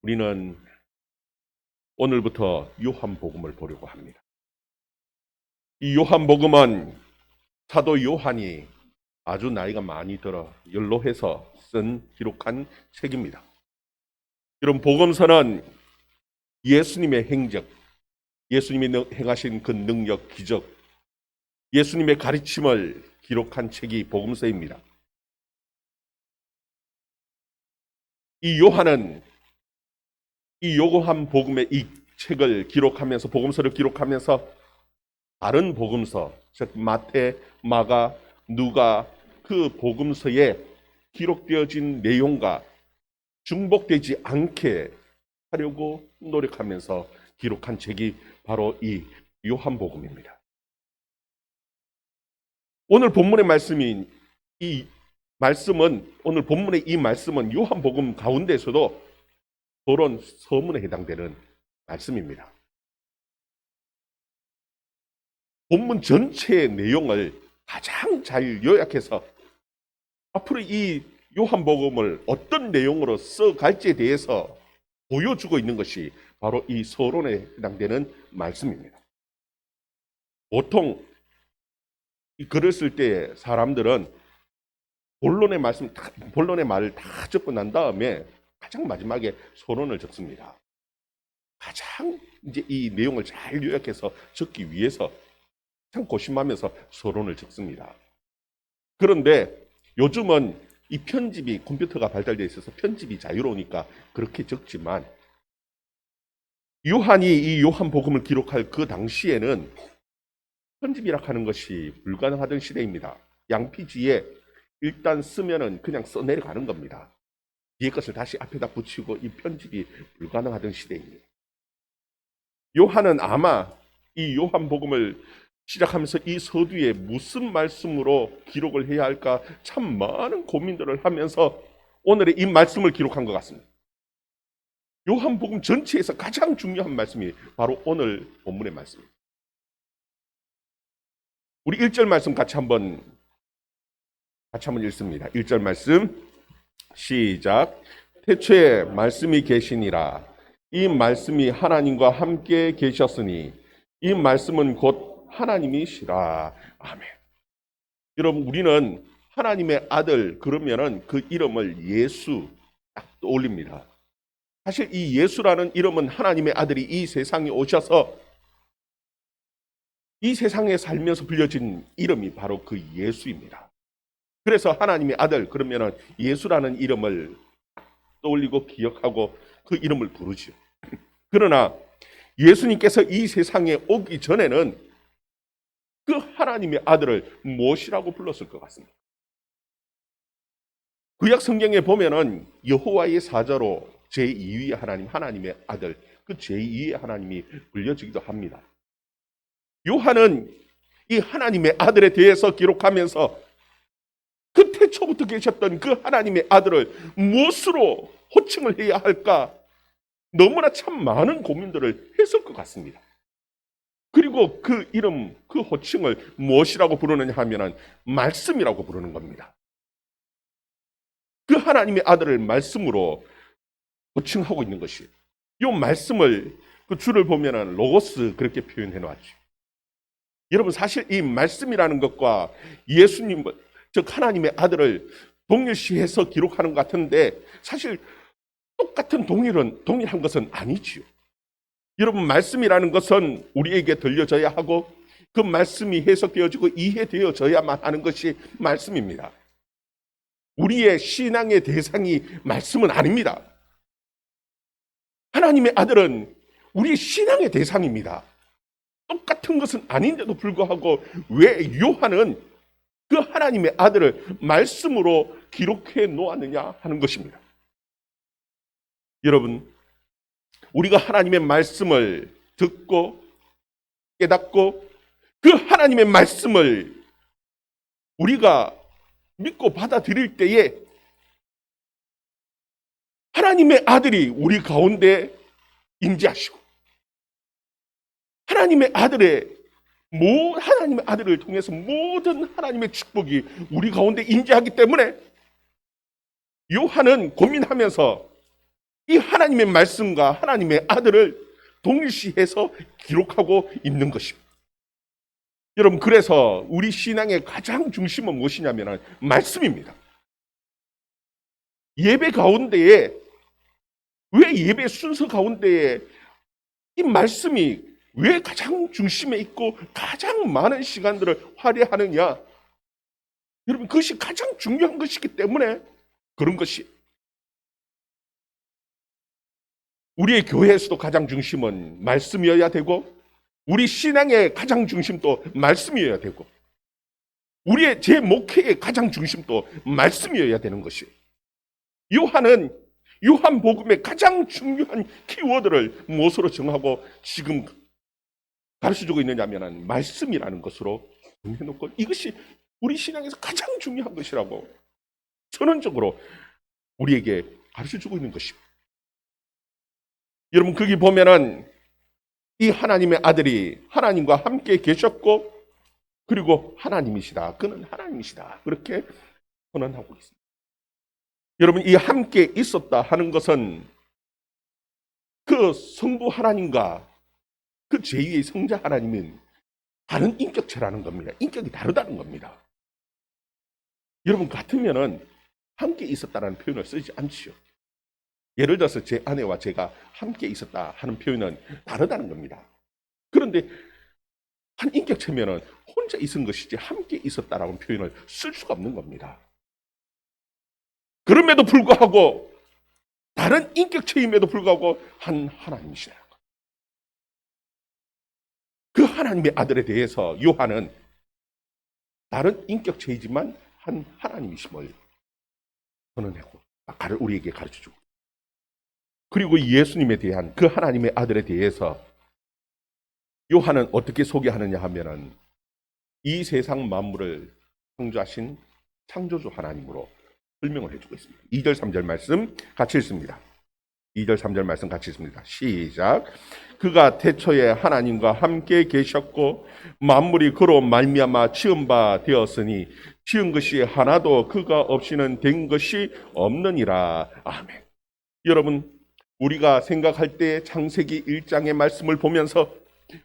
우리는 오늘부터 요한복음을 보려고 합니다. 이 요한복음은 사도 요한이 아주 나이가 많이 들어 연로해서 기록한 책입니다. 이런 복음서는 예수님의 행적, 예수님이 행하신 그 능력, 기적, 예수님의 가르침을 기록한 책이 복음서입니다. 이 요한은 이 요한복음의 이 책을 기록하면서, 복음서를 기록하면서 다른 복음서, 즉 마태, 마가, 누가 그 복음서에 기록되어진 내용과 중복되지 않게 하려고 노력하면서 기록한 책이 바로 이 요한복음입니다. 오늘 본문의 말씀인 이 말씀은, 오늘 본문의 이 말씀은 요한복음 가운데서도 서론 서문에 해당되는 말씀입니다. 본문 전체의 내용을 가장 잘 요약해서 앞으로 이 요한복음을 어떤 내용으로 써갈지에 대해서 보여주고 있는 것이 바로 이 서론에 해당되는 말씀입니다. 보통 이 글을 쓸 때 사람들은 본론의 말을 다 적고 난 다음에 가장 마지막에 서론을 적습니다. 가장 이제 이 내용을 잘 요약해서 적기 위해서 참 고심하면서 서론을 적습니다. 그런데 요즘은 이 편집이, 컴퓨터가 발달되어 있어서 편집이 자유로우니까 그렇게 적지만, 요한이 이 요한복음을 기록할 그 당시에는 편집이라 하는 것이 불가능하던 시대입니다. 양피지에 일단 쓰면은 그냥 써내려가는 겁니다. 뒤에 것을 다시 앞에다 붙이고 이 편집이 불가능하던 시대입니다. 요한은 아마 이 요한복음을 시작하면서 이 서두에 무슨 말씀으로 기록을 해야 할까 참 많은 고민들을 하면서 오늘의 이 말씀을 기록한 것 같습니다. 요한복음 전체에서 가장 중요한 말씀이 바로 오늘 본문의 말씀입니다. 우리 1절 말씀 같이 한번 읽습니다. 1절 말씀 시작. 태초에 말씀이 계시니라. 이 말씀이 하나님과 함께 계셨으니 이 말씀은 곧 하나님이시라. 아멘. 여러분, 우리는 하나님의 아들 그러면은 그 이름을 예수 딱 떠올립니다. 사실 이 예수라는 이름은 하나님의 아들이 이 세상에 오셔서 이 세상에 살면서 불려진 이름이 바로 그 예수입니다. 그래서 하나님의 아들 그러면은 예수라는 이름을 떠올리고 기억하고 그 이름을 부르죠. 그러나 예수님께서 이 세상에 오기 전에는 그 하나님의 아들을 무엇이라고 불렀을 것 같습니다. 구약 성경에 보면은 여호와의 사자로 제2위의 하나님, 하나님의 아들, 그 제2위의 하나님이 불려지기도 합니다. 요한은 이 하나님의 아들에 대해서 기록하면서 그 태초부터 계셨던 그 하나님의 아들을 무엇으로 호칭을 해야 할까 너무나 참 많은 고민들을 했을 것 같습니다. 그리고 그 이름, 그 호칭을 무엇이라고 부르느냐 하면은 말씀이라고 부르는 겁니다. 그 하나님의 아들을 말씀으로 호칭하고 있는 것이, 이 말씀을 그 줄을 보면은 로고스 그렇게 표현해 놨죠. 여러분, 사실 이 말씀이라는 것과 예수님, 즉 하나님의 아들을 동일시해서 기록하는 것 같은데 사실 똑같은 동일한 것은 아니지요. 여러분, 말씀이라는 것은 우리에게 들려져야 하고 그 말씀이 해석되어지고 이해되어져야만 하는 것이 말씀입니다. 우리의 신앙의 대상이 말씀은 아닙니다. 하나님의 아들은 우리의 신앙의 대상입니다. 똑같은 것은 아닌데도 불구하고 왜 요한은 그 하나님의 아들을 말씀으로 기록해 놓았느냐 하는 것입니다. 여러분, 우리가 하나님의 말씀을 듣고 깨닫고 그 하나님의 말씀을 우리가 믿고 받아들일 때에 하나님의 아들이 우리 가운데 임재하시고 하나님의 아들을 통해서 모든 하나님의 축복이 우리 가운데 임재하기 때문에 요한은 고민하면서 이 하나님의 말씀과 하나님의 아들을 동일시해서 기록하고 있는 것입니다. 여러분, 그래서 우리 신앙의 가장 중심은 무엇이냐면 말씀입니다. 예배 가운데에, 왜 예배 순서 가운데에 이 말씀이 왜 가장 중심에 있고 가장 많은 시간들을 할애하느냐? 여러분, 그것이 가장 중요한 것이기 때문에 그런 것이, 우리의 교회에서도 가장 중심은 말씀이어야 되고, 우리 신앙의 가장 중심도 말씀이어야 되고, 우리의 제 목회의 가장 중심도 말씀이어야 되는 것이에요. 요한복음의 가장 중요한 키워드를 무엇으로 정하고 지금 가르쳐주고 있느냐면 말씀이라는 것으로 정해놓고, 이것이 우리 신앙에서 가장 중요한 것이라고 선언적으로 우리에게 가르쳐주고 있는 것입니다. 여러분, 거기 보면은 이 하나님의 아들이 하나님과 함께 계셨고, 그리고 하나님이시다. 그는 하나님이시다. 그렇게 선언하고 있습니다. 여러분, 이 함께 있었다 하는 것은 그 성부 하나님과 그 제2의 성자 하나님은 다른 인격체라는 겁니다. 인격이 다르다는 겁니다. 여러분, 같으면은 함께 있었다라는 표현을 쓰지 않지요. 예를 들어서 제 아내와 제가 함께 있었다 하는 표현은 다르다는 겁니다. 그런데 한 인격체면은 혼자 있은 것이지 함께 있었다라는 표현을 쓸 수가 없는 겁니다. 그럼에도 불구하고, 다른 인격체임에도 불구하고 한 하나님이시라는 것. 그 하나님의 아들에 대해서 요한은 다른 인격체이지만 한 하나님이심을 선언하고 우리에게 가르쳐주고, 그리고 예수님에 대한 그 하나님의 아들에 대해서 요한은 어떻게 소개하느냐 하면은 이 세상 만물을 창조하신 창조주 하나님으로 설명을 해주고 있습니다. 2절 3절 말씀 같이 읽습니다. 2절 3절 말씀 같이 읽습니다. 시작. 그가 태초에 하나님과 함께 계셨고 만물이 그로 말미암아 지은 바 되었으니 지은 것이 하나도 그가 없이는 된 것이 없느니라. 아멘. 여러분, 우리가 생각할 때 창세기 1장의 말씀을 보면서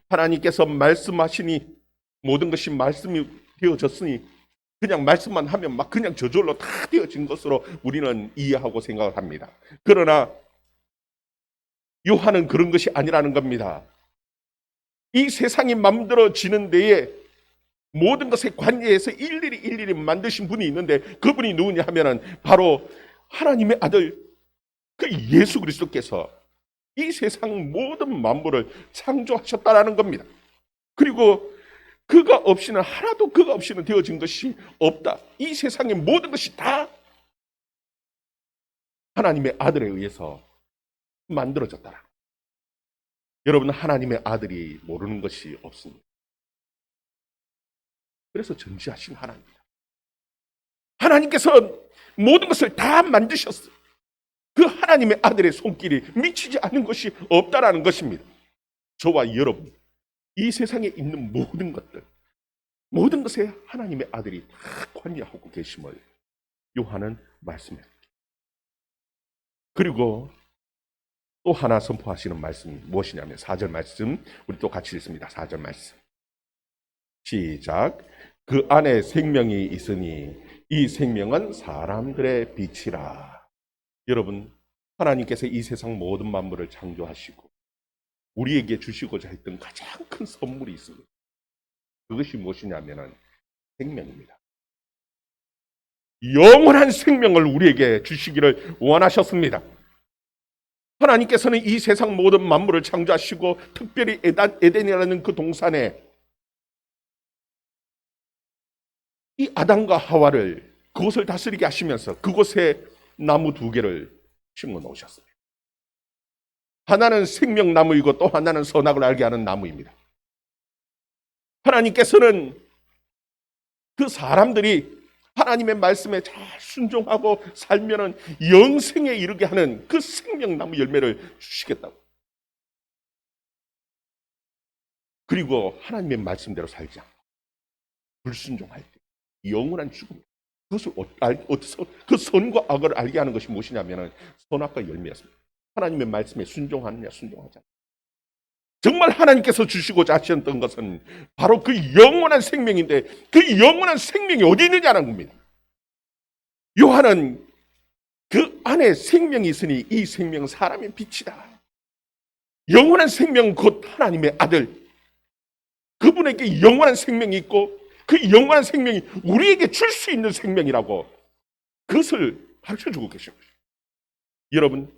하나님께서 말씀하시니 모든 것이 말씀이 되어졌으니 그냥 말씀만 하면 막 그냥 저절로 다 되어진 것으로 우리는 이해하고 생각을 합니다. 그러나 요한은 그런 것이 아니라는 겁니다. 이 세상이 만들어지는 데에 모든 것에 관여해서 일일이 만드신 분이 있는데, 그분이 누구냐 하면은 바로 하나님의 아들 그 예수 그리스도께서 이 세상 모든 만물을 창조하셨다라는 겁니다. 그리고 하나도 그가 없이는 되어진 것이 없다. 이 세상의 모든 것이 다 하나님의 아들에 의해서 만들어졌다. 여러분, 하나님의 아들이 모르는 것이 없습니다. 그래서 전지하신 하나님입니다. 하나님께서 모든 것을 다 만드셨어요. 그 하나님의 아들의 손길이 미치지 않는 것이 없다라는 것입니다. 저와 여러분, 이 세상에 있는 모든 것에 하나님의 아들이 다 관여하고 계심을 요한은 말씀해요. 그리고 또 하나 선포하시는 말씀이 무엇이냐면 4절 말씀, 우리 또 같이 읽습니다. 4절 말씀 시작. 그 안에 생명이 있으니 이 생명은 사람들의 빛이라. 여러분, 하나님께서 이 세상 모든 만물을 창조하시고 우리에게 주시고자 했던 가장 큰 선물이 있습니다. 그것이 무엇이냐면 생명입니다. 영원한 생명을 우리에게 주시기를 원하셨습니다. 하나님께서는 이 세상 모든 만물을 창조하시고 특별히 에덴이라는 그 동산에 이 아담과 하와를 그곳을 다스리게 하시면서 그곳에 나무 2개를 심어 놓으셨습니다. 하나는 생명나무이고 또 하나는 선악을 알게 하는 나무입니다. 하나님께서는 그 사람들이 하나님의 말씀에 잘 순종하고 살면은 영생에 이르게 하는 그 생명나무 열매를 주시겠다고. 그리고 하나님의 말씀대로 살지 않고 불순종할 때 영원한 죽음. 그것을 그 선과 악을 알게 하는 것이 무엇이냐면은 선악과 열매였습니다. 하나님의 말씀에 순종하느냐, 순종하지 않느냐. 정말 하나님께서 주시고자 하셨던 것은 바로 그 영원한 생명인데 그 영원한 생명이 어디 있느냐는 겁니다. 요한은 그 안에 생명이 있으니 이 생명은 사람의 빛이다. 영원한 생명 곧 하나님의 아들, 그분에게 영원한 생명이 있고 그 영원한 생명이 우리에게 줄 수 있는 생명이라고 그것을 가르쳐주고 계신 것입니다. 여러분,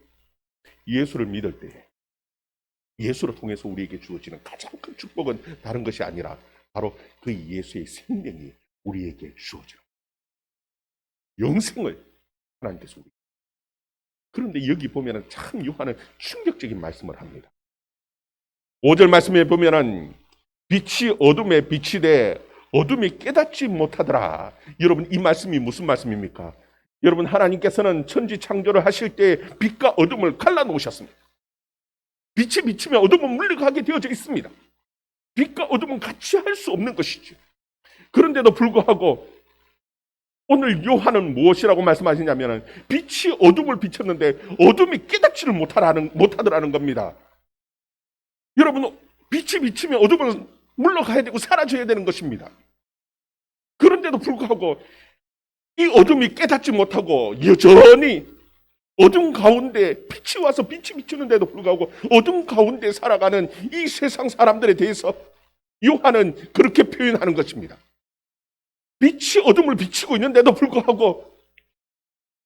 예수를 믿을 때 예수를 통해서 우리에게 주어지는 가장 큰 축복은 다른 것이 아니라 바로 그 예수의 생명이 우리에게 주어지는 영생을 하나님께서 우리에게. 그런데 여기 보면 참 요한은 충격적인 말씀을 합니다. 5절 말씀에 보면은 빛이 어둠에 빛이 돼 어둠이 깨닫지 못하더라. 여러분, 이 말씀이 무슨 말씀입니까? 여러분, 하나님께서는 천지 창조를 하실 때 빛과 어둠을 갈라놓으셨습니다. 빛이 비치면 어둠은 물러가게 되어져 있습니다. 빛과 어둠은 같이 할 수 없는 것이지. 그런데도 불구하고 오늘 요한은 무엇이라고 말씀하시냐면 빛이 어둠을 비쳤는데 어둠이 깨닫지를 못하더라는 겁니다. 여러분, 빛이 비치면 어둠은 물러가야 되고 사라져야 되는 것입니다. 그런데도 불구하고 이 어둠이 깨닫지 못하고 여전히 어둠 가운데 빛이 와서 빛이 비추는데도 불구하고 어둠 가운데 살아가는 이 세상 사람들에 대해서 요한은 그렇게 표현하는 것입니다. 빛이 어둠을 비치고 있는데도 불구하고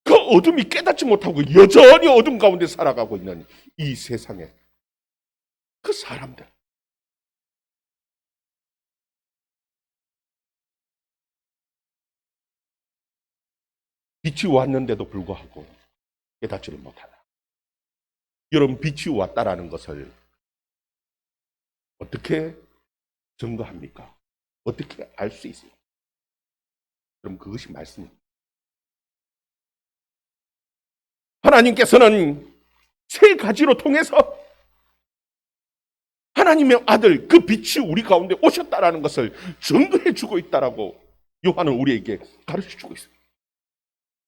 그 어둠이 깨닫지 못하고 여전히 어둠 가운데 살아가고 있는 이 세상에 그 사람들, 빛이 왔는데도 불구하고 깨닫지를 못하다. 여러분, 빛이 왔다라는 것을 어떻게 증거합니까? 어떻게 알 수 있습니까? 그럼 그것이 말씀입니다. 하나님께서는 세 가지로 통해서 하나님의 아들, 그 빛이 우리 가운데 오셨다라는 것을 증거해 주고 있다라고 요한은 우리에게 가르쳐 주고 있습니다.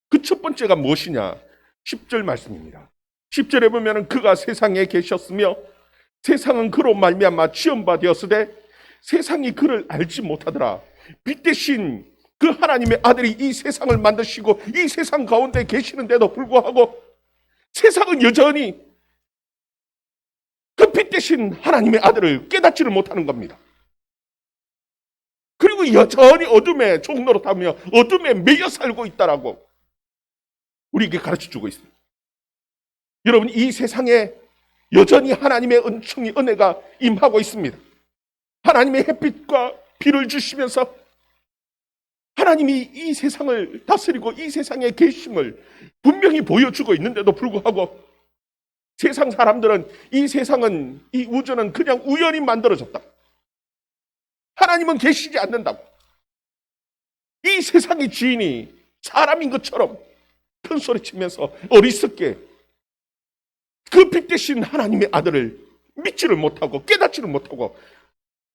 그 첫 번째가 무엇이냐? 10절 말씀입니다. 10절에 보면 그가 세상에 계셨으며 세상은 그로 말미암아 지음바 되었으되 세상이 그를 알지 못하더라. 빛 대신 그 하나님의 아들이 이 세상을 만드시고 이 세상 가운데 계시는데도 불구하고 세상은 여전히 그 빛 대신 하나님의 아들을 깨닫지를 못하는 겁니다. 그리고 여전히 어둠의 종노릇하며 어둠에 매여 살고 있다라고 우리에게 가르쳐주고 있습니다. 여러분, 이 세상에 여전히 하나님의 은총이 은혜가 임하고 있습니다. 하나님의 햇빛과 비를 주시면서 하나님이 이 세상을 다스리고 이 세상의 계심을 분명히 보여주고 있는데도 불구하고 세상 사람들은 이 세상은, 이 우주는 그냥 우연히 만들어졌다, 하나님은 계시지 않는다고, 이 세상의 주인이 사람인 것처럼 큰 소리치면서 어리석게 그 빛 대신 하나님의 아들을 믿지를 못하고 깨닫지를 못하고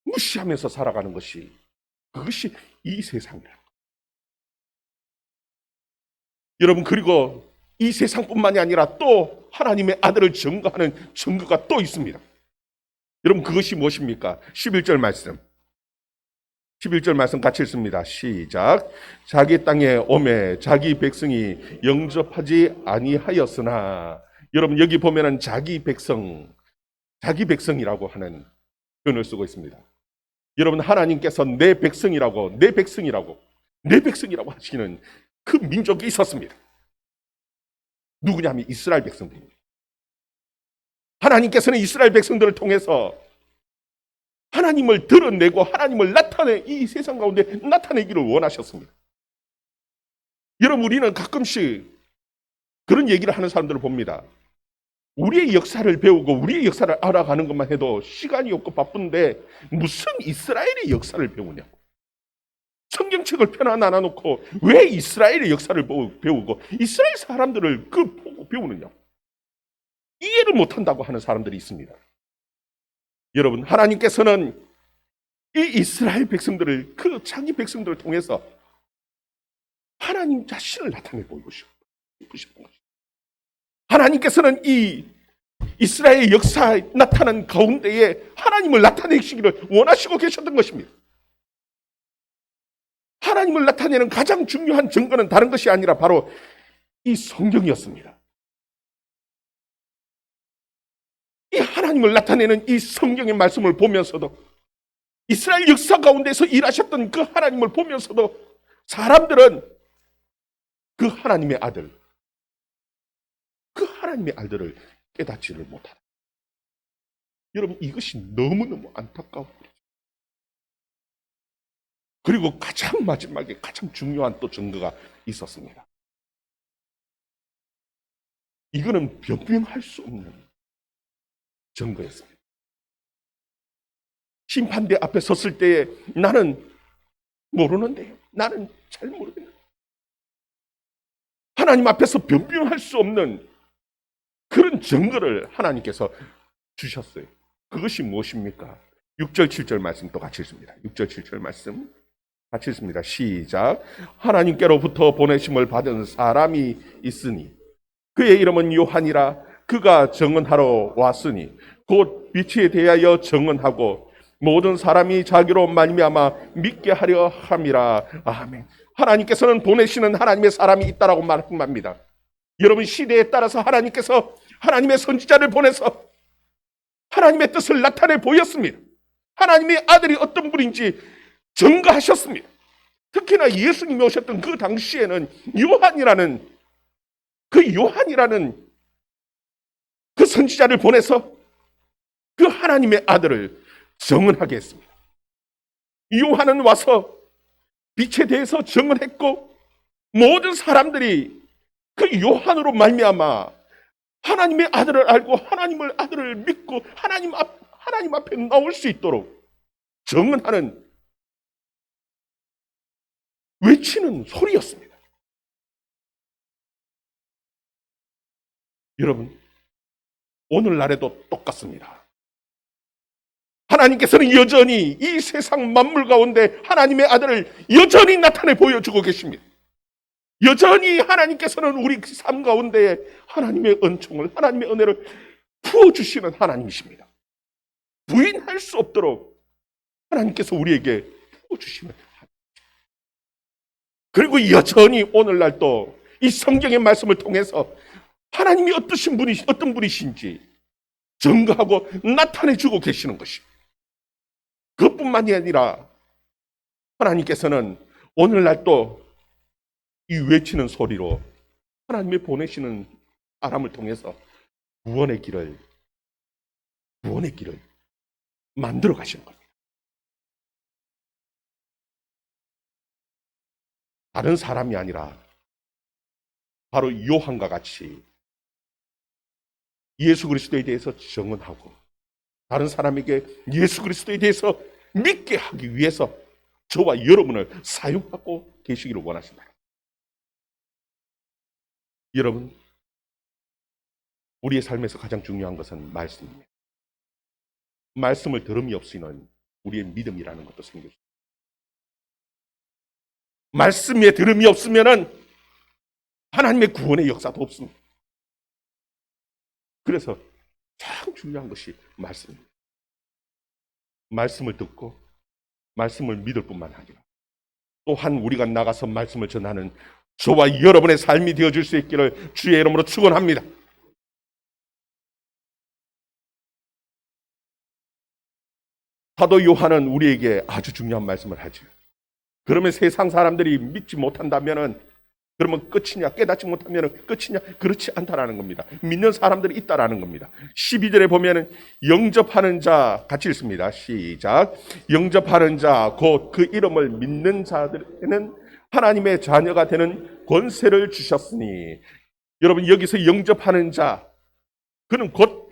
무시하면서 살아가는 것이, 그것이 이 세상이라는 거예요. 여러분, 그리고 이 세상뿐만이 아니라 또 하나님의 아들을 증거하는 증거가 또 있습니다. 여러분, 그것이 무엇입니까? 11절 말씀. 11절 말씀 같이 읽습니다. 시작. 자기 땅에 오매 자기 백성이 영접하지 아니하였으나. 여러분, 여기 보면은 자기 백성이라고 하는 표현을 쓰고 있습니다. 여러분, 하나님께서 내 백성이라고 하시는 그 민족이 있었습니다. 누구냐면 이스라엘 백성들입니다. 하나님께서는 이스라엘 백성들을 통해서 하나님을 드러내고 하나님을 이 세상 가운데 나타내기를 원하셨습니다. 여러분, 우리는 가끔씩 그런 얘기를 하는 사람들을 봅니다. 우리의 역사를 배우고 우리의 역사를 알아가는 것만 해도 시간이 없고 바쁜데 무슨 이스라엘의 역사를 배우냐고. 성경책을 펴나 나눠놓고 왜 이스라엘의 역사를 배우고 이스라엘 사람들을 보고 배우느냐고. 이해를 못한다고 하는 사람들이 있습니다. 여러분, 하나님께서는 이 이스라엘 백성들을, 그 자기 백성들을 통해서 하나님 자신을 나타내 보이고 싶으신 것입니다. 하나님께서는 이 이스라엘 역사에 나타난 가운데에 하나님을 나타내시기를 원하시고 계셨던 것입니다. 하나님을 나타내는 가장 중요한 증거는 다른 것이 아니라 바로 이 성경이었습니다. 이 하나님을 나타내는 이 성경의 말씀을 보면서도, 이스라엘 역사 가운데서 일하셨던 그 하나님을 보면서도 사람들은 그 하나님의 아들, 그 하나님의 아들을 깨닫지를 못하다. 여러분, 이것이 너무너무 안타까워. 그리고 가장 마지막에 가장 중요한 또 증거가 있었습니다. 이거는 변명할 수 없는 증거였습니다. 심판대 앞에 섰을 때에 나는 모르는데요. 나는 잘 모르겠네요. 하나님 앞에서 변명할 수 없는 그런 증거를 하나님께서 주셨어요. 그것이 무엇입니까? 6절 7절 말씀 또 같이 읽습니다. 6절 7절 말씀 같이 읽습니다. 시작. 하나님께로부터 보내심을 받은 사람이 있으니 그의 이름은 요한이라. 그가 증언하러 왔으니 곧 빛에 대하여 증언하고 모든 사람이 자기로 말미암아 믿게 하려 함이라. 아멘. 하나님께서는 보내시는 하나님의 사람이 있다라고 말합니다. 여러분, 시대에 따라서 하나님께서 하나님의 선지자를 보내서 하나님의 뜻을 나타내 보였습니다. 하나님의 아들이 어떤 분인지 증거하셨습니다. 특히나 예수님이 오셨던 그 당시에는 요한이라는 그 선지자를 보내서 그 하나님의 아들을 증언하게 했습니다. 요한은 와서 빛에 대해서 증언했고 모든 사람들이 그 요한으로 말미암아 하나님의 아들을 알고 하나님의 아들을 믿고 하나님 앞에 나올 수 있도록 증언하는, 외치는 소리였습니다. 여러분, 오늘날에도 똑같습니다. 하나님께서는 여전히 이 세상 만물 가운데 하나님의 아들을 여전히 나타내 보여주고 계십니다. 여전히 하나님께서는 우리 삶 가운데 하나님의 은총을, 하나님의 은혜를 부어주시는 하나님이십니다. 부인할 수 없도록 하나님께서 우리에게 부어주시는 하나님. 그리고 여전히 오늘날도 이 성경의 말씀을 통해서 하나님이 어떤 분이신지 증거하고 나타내주고 계시는 것입니다. 그것뿐만이 아니라 하나님께서는 오늘날도 이 외치는 소리로 하나님이 보내시는 사람을 통해서 구원의 길을 만들어 가시는 겁니다. 다른 사람이 아니라 바로 요한과 같이 예수 그리스도에 대해서 증언하고 다른 사람에게 예수 그리스도에 대해서 믿게 하기 위해서 저와 여러분을 사용하고 계시기를 원하십니다. 여러분, 우리의 삶에서 가장 중요한 것은 말씀입니다. 말씀을 들음이 없이는 우리의 믿음이라는 것도 생길 수 있습니다. 말씀에 들음이 없으면 하나님의 구원의 역사도 없습니다. 그래서 가장 중요한 것이 말씀입니다. 말씀을 듣고 말씀을 믿을 뿐만 아니라 또한 우리가 나가서 말씀을 전하는 저와 여러분의 삶이 되어줄 수 있기를 주의 이름으로 축원합니다. 사도 요한은 우리에게 아주 중요한 말씀을 하죠. 그러면 세상 사람들이 믿지 못한다면은 그러면 끝이냐? 깨닫지 못하면 끝이냐? 그렇지 않다라는 겁니다. 믿는 사람들이 있다라는 겁니다. 12절에 보면은 영접하는 자 같이 읽습니다. 시작. 영접하는 자 곧 그 이름을 믿는 자들에게는 하나님의 자녀가 되는 권세를 주셨으니. 여러분, 여기서 영접하는 자, 그는 곧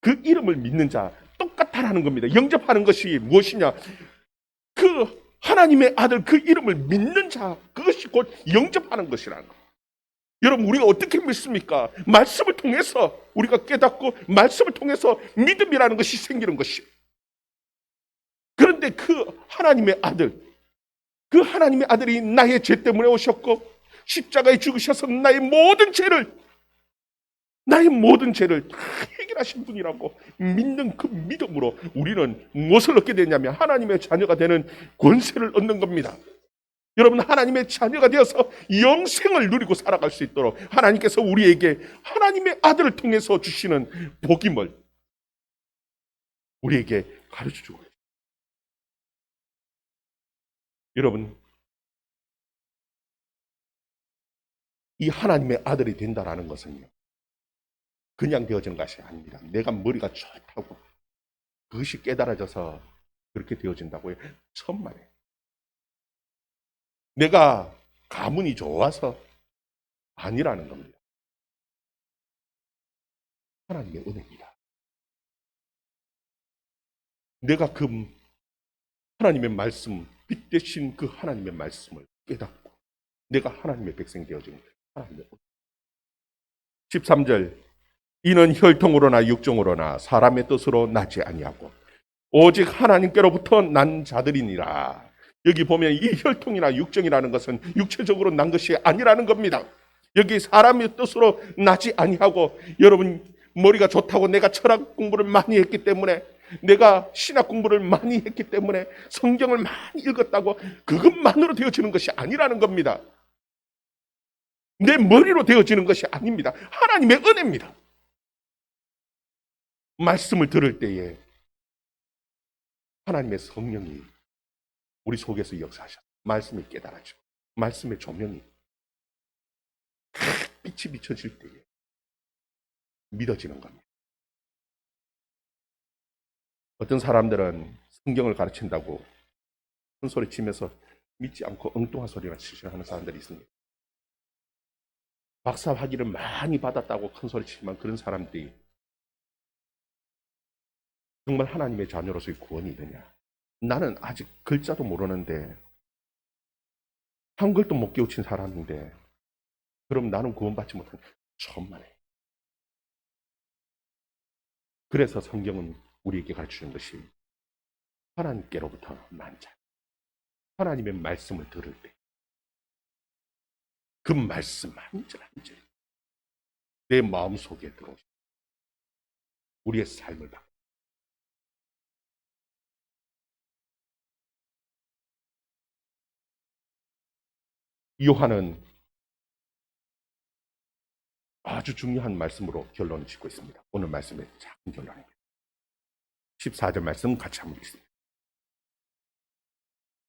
그 이름을 믿는 자, 똑같다라는 겁니다. 영접하는 것이 무엇이냐? 그 하나님의 아들 그 이름을 믿는 자, 그것이 곧 영접하는 것이라는 거예요. 여러분, 우리가 어떻게 믿습니까? 말씀을 통해서 우리가 깨닫고 말씀을 통해서 믿음이라는 것이 생기는 것이에요. 그런데 그 하나님의 아들이 나의 죄 때문에 오셨고 십자가에 죽으셔서 나의 모든 죄를 다 해결하셨습니다. 신실하신 분이라고 믿는 그 믿음으로 우리는 무엇을 얻게 되냐면 하나님의 자녀가 되는 권세를 얻는 겁니다. 여러분, 하나님의 자녀가 되어서 영생을 누리고 살아갈 수 있도록 하나님께서 우리에게 하나님의 아들을 통해서 주시는 복임을 우리에게 가르쳐주고 있습니다. 여러분, 이 하나님의 아들이 된다라는 것은요, 그냥 되어지는 것이 아닙니다. 내가 머리가 좋다고 그것이 깨달아져서 그렇게 되어진다고요? 천만에. 내가 가문이 좋아서 아니라는 겁니다. 하나님의 은혜입니다. 내가 그 하나님의 말씀, 빛 대신 그 하나님의 말씀을 깨닫고 내가 하나님의 백성이 되어진 거예요. 하나님의 은혜. 13절, 이는 혈통으로나 육종으로나 사람의 뜻으로 나지 아니하고 오직 하나님께로부터 난 자들이니라. 여기 보면 이 혈통이나 육정이라는 것은 육체적으로 난 것이 아니라는 겁니다. 여기 사람의 뜻으로 나지 아니하고, 여러분 머리가 좋다고 내가 철학 공부를 많이 했기 때문에, 내가 신학 공부를 많이 했기 때문에, 성경을 많이 읽었다고 그것만으로 되어지는 것이 아니라는 겁니다. 내 머리로 되어지는 것이 아닙니다. 하나님의 은혜입니다. 말씀을 들을 때에 하나님의 성령이 우리 속에서 역사하셔서 말씀이 깨달아지고 말씀의 조명이 빛이 비춰질 때에 믿어지는 겁니다. 어떤 사람들은 성경을 가르친다고 큰 소리 치면서 믿지 않고 엉뚱한 소리나 치시는 하는 사람들이 있습니다. 박사 학위를 많이 받았다고 큰 소리 치지만 그런 사람들이 정말 하나님의 자녀로서의 구원이 되냐? 나는 아직 글자도 모르는데, 한글도 못 깨우친 사람인데 그럼 나는 구원받지 못한, 천만에. 그래서 성경은 우리에게 가르치는 것이 하나님께로부터 난 자, 하나님의 말씀을 들을 때 그 말씀 한 절 한 절 내 마음속에 들어오시 우리의 삶을 바꿔. 요한은 아주 중요한 말씀으로 결론을 짓고 있습니다. 오늘 말씀의 작은 결론입니다. 14절 말씀 같이 한번 읽습니다.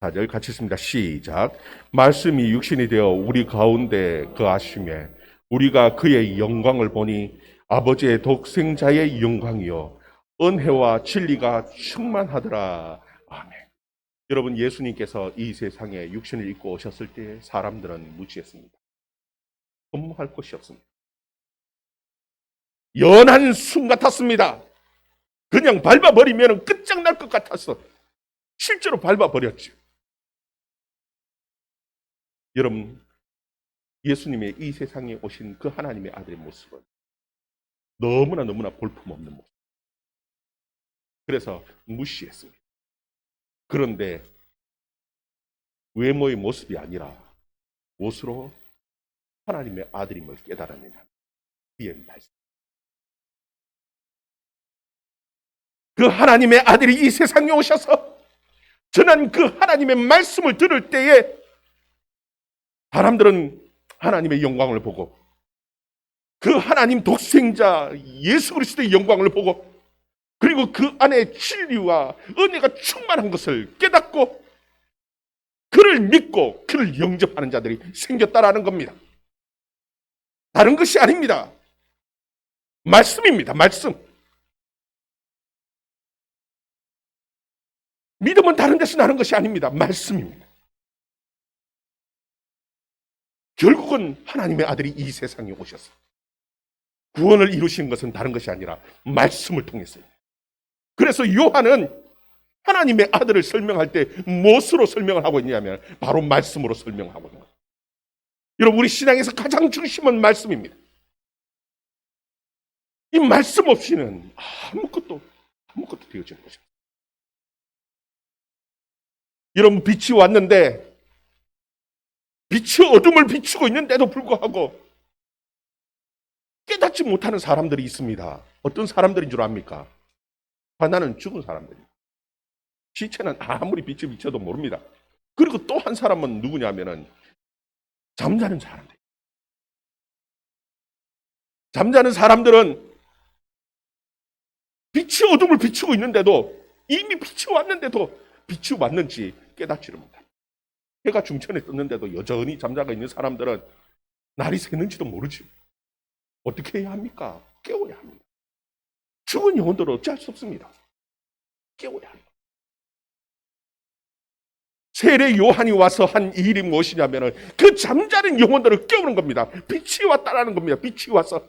14절 같이 읽습니다. 시작. 말씀이 육신이 되어 우리 가운데 거하심에 우리가 그의 영광을 보니 아버지의 독생자의 영광이요 은혜와 진리가 충만하더라. 아멘. 여러분, 예수님께서 이 세상에 육신을 입고 오셨을 때 사람들은 무지했습니다. 흠모할 것이 없습니다. 연한 순 같았습니다. 그냥 밟아버리면 끝장날 것 같았어. 실제로 밟아버렸죠. 여러분, 예수님의 이 세상에 오신 그 하나님의 아들의 모습은 너무나 볼품없는 모습. 그래서 무시했습니다. 그런데 외모의 모습이 아니라 무엇으로 하나님의 아들임을 깨달았느냐? 그의 말씀. 그 하나님의 아들이 이 세상에 오셔서 전한 그 하나님의 말씀을 들을 때에 사람들은 하나님의 영광을 보고 그 하나님 독생자 예수 그리스도의 영광을 보고 그리고 그 안에 진리와 은혜가 충만한 것을 깨닫고 그를 믿고 그를 영접하는 자들이 생겼다라는 겁니다. 다른 것이 아닙니다. 말씀입니다. 말씀. 믿음은 다른 데서 나는 것이 아닙니다. 말씀입니다. 결국은 하나님의 아들이 이 세상에 오셔서 구원을 이루신 것은 다른 것이 아니라 말씀을 통해서입니다. 그래서 요한은 하나님의 아들을 설명할 때 무엇으로 설명을 하고 있냐면 바로 말씀으로 설명하고 있는 거예요. 여러분, 우리 신앙에서 가장 중심은 말씀입니다. 이 말씀 없이는 아무것도 되어지는 것입니다. 여러분, 빛이 왔는데 빛이 어둠을 비추고 있는데도 불구하고 깨닫지 못하는 사람들이 있습니다. 어떤 사람들인 줄 압니까? 하나는 죽은 사람들입니다. 시체는 아무리 빛을 비춰도 모릅니다. 그리고 또 한 사람은 누구냐면은 잠자는 사람들. 잠자는 사람들은 빛이 어둠을 비추고 있는데도, 이미 빛이 왔는데도 빛이 왔는지 깨닫지를 못합니다. 해가 중천에 떴는데도 여전히 잠자고 있는 사람들은 날이 새는지도 모르지. 어떻게 해야 합니까? 깨워야 합니다. 죽은 영혼들은 어찌할 수 없습니다. 깨워야 합니다. 세례 요한이 와서 한 일이 무엇이냐면은 그 잠자는 영혼들을 깨우는 겁니다. 빛이 왔다라는 겁니다. 빛이 와서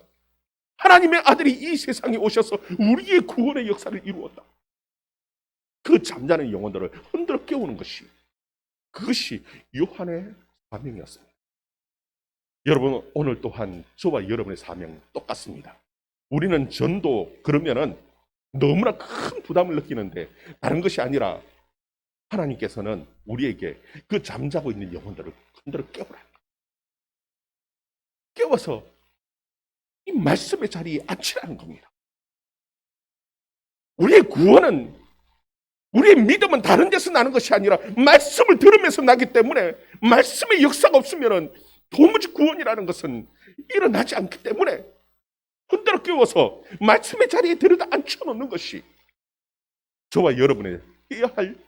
하나님의 아들이 이 세상에 오셔서 우리의 구원의 역사를 이루었다. 그 잠자는 영혼들을 흔들어 깨우는 것이, 그것이 요한의 사명이었습니다. 여러분, 오늘 또한 저와 여러분의 사명 똑같습니다. 우리는 전도 그러면은 너무나 큰 부담을 느끼는데, 다른 것이 아니라 하나님께서는 우리에게 그 잠자고 있는 영혼들을 흔들어 깨우라. 깨워서 이 말씀의 자리에 앉히라는 겁니다. 우리의 구원은, 우리의 믿음은 다른 데서 나는 것이 아니라 말씀을 들으면서 나기 때문에, 말씀의 역사가 없으면 도무지 구원이라는 것은 일어나지 않기 때문에 흔들어 깨워서 말씀의 자리에 데려다 앉혀놓는 것이 저와 여러분의 해야 할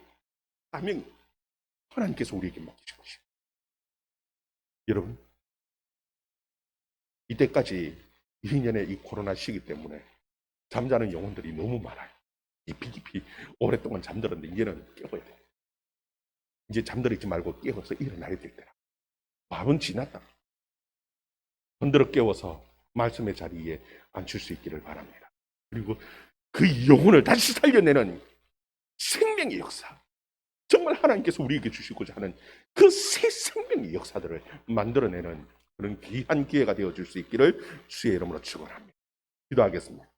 사명이, 하나님께서 우리에게 맡기신 것입니다. 여러분, 이때까지 2년의 이 코로나 시기 때문에 잠자는 영혼들이 너무 많아요. 깊이 오랫동안 잠들었는데 이제는 깨워야 돼요. 이제 잠들지 말고 깨워서 일어나야 될 때라. 밤은 지났다. 흔들어 깨워서 말씀의 자리에 앉힐 수 있기를 바랍니다. 그리고 그 영혼을 다시 살려내는 생명의 역사, 정말 하나님께서 우리에게 주시고자 하는 그 새 생명의 역사들을 만들어내는 그런 귀한 기회가 되어줄 수 있기를 주의 이름으로 축원합니다. 기도하겠습니다.